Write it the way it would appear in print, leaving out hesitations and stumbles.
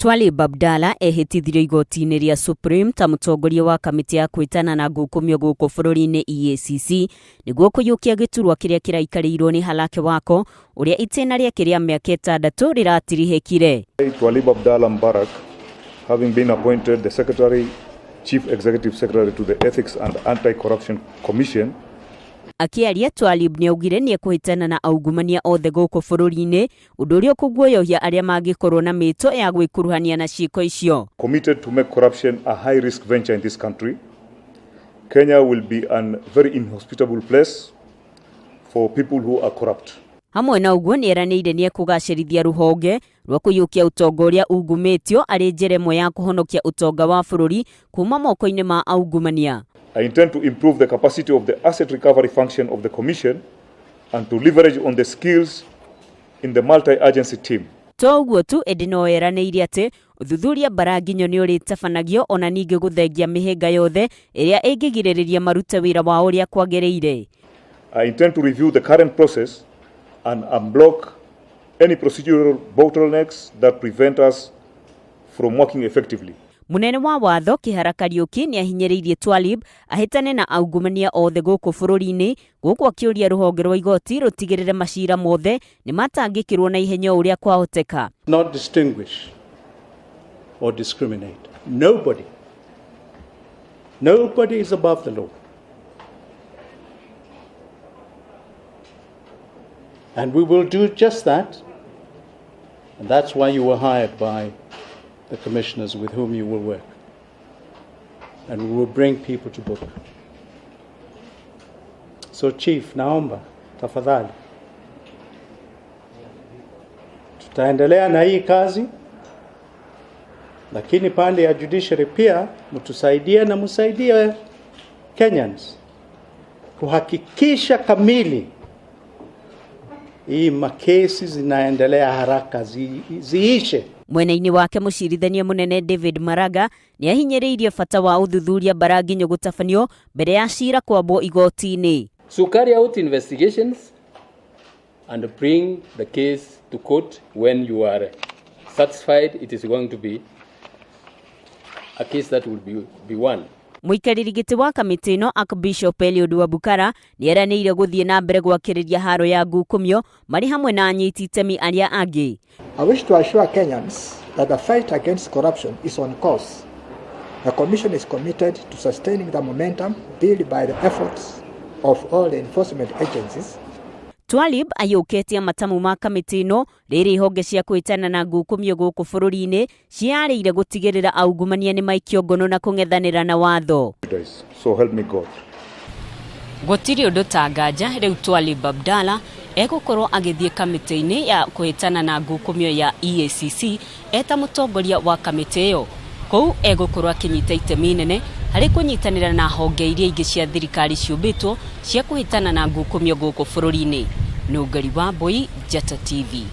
Twalib Abdalla ehitithirio igoti-inĩ rĩa Supreme ta mũtongoria wa kamĩtĩ ya kwĩtana na ngukumio gũkũ bũrũri-inĩ Eacc nĩguo kũiyũkia gĩturwa kĩrĩa kĩraikarĩirwo nĩ halake wako ũrĩa itĩna rĩake rĩa mĩaka 6 rĩratirihĩkire. Twalib Abdalla Mbarak, having been appointed the Secretary, Chief Executive Secretary to the Ethics and Anti-Corruption Commission. Akiaria Twalib nĩaugire nĩekũhĩtana na aungumania othe gũkũ bũrũri-inĩ ũndũ ũrĩa ũkũguoyohia arĩa mangĩkorwo na mĩto ya gwĩkuruhania na ciĩko icio. Committed to make corruption a high risk venture in this country, Kenya will be a very inhospitable place for people who are corrupt. Hamwe na ũguo nĩeranĩire nĩekũgacĩrithia rũhonge rwa kũiyũkia ũtonga ũrĩa ungumĩtio arĩ njĩra ĩmwe ya kũhonokia ũtonga wa bũrũri kuma moko-inĩ ma aungumania. I intend to improve the capacity of the asset recovery function of the Commission and to leverage on the skills in the multi-agency team. To ũguo tu ĩndĩ no eranĩire atĩ ũthuthuria Baraginyo nĩ ũrĩtabanagio ona ningĩ gũthengia mĩhĩnga yothe ĩrĩa ĩngĩgirĩrĩria marute wĩra wao ũrĩa kwagĩrĩire. I intend to review the current process and unblock any procedural bottlenecks that prevent us from working effectively. Munene wa watho Kĩhara Kariuki nĩahinyĩrĩirie Twalib ahĩtane na aungumania othe gũkũ bũrũri-inĩ gũkũ akĩũria rũhonge rwa igoti rũtigĩrĩre macira mothe nĩmatangĩkĩrwo na ihenya ũrĩa kwahoteka. Not distinguish or discriminate. Nobody is above the law. And we will do just that. And that's why you were hired by the commissioners with whom you will work. And we will bring people to book. So Chief, naomba, tafadhali. Tutaendelea na hii kazi, lakini pande ya judiciary pia mtusaidie na msaidie Kenyans kuhakikisha kamili hii makesi zinaendelea haraka ziishe. Mwena-inĩ wake mũcirithania mũnene David Maraga nĩahinyĩrĩirie bata wa ũthuthuria Baraginyo gũtabanio mbere ya cira kwambwo igoti-inĩ. So carry out investigations and bring the case to court when you are satisfied it is going to be a case that will be won. Mũikarĩri gĩtĩ wa kamĩtĩ ĩno Archbishop Eliud Wabukara nĩeranĩire gũthiĩ na mbere gwakĩrĩria haro ya ngukumio marĩ hamwe na anyiti itemi arĩa angĩ. I wish to assure Kenyans that the fight against corruption is on course. The Commission is committed to sustaining the momentum built by the efforts of all the enforcement agencies. Twalib ayũkĩtie matamu ma kamĩtĩ ĩno rĩrĩ honge cia kwĩtana na ngukumio gũkũ bũrũri-inĩ ciarĩire gũtigĩrĩra aungumania nĩmaikio ngono na kũng'ethanĩra na watho. So help me God. Gũtirĩ ũndũ ta nganja rĩu Twalib Abdalla egũkorwo agĩthiĩ kamĩtĩ-inĩ ya kwĩtana na ngukumio ya Eacc eta mũtongoria wa kamĩtĩ ĩyo. Kũu egũkorwo akĩnyita itemi inene harĩ kũnyitanĩra na honge iria ingĩ cia thirikari ciũmbĩtwo cia kũhĩtana na ngukumio gũkũ bũrũri-inĩ. Nũngari wa Mbũi, Njata TV.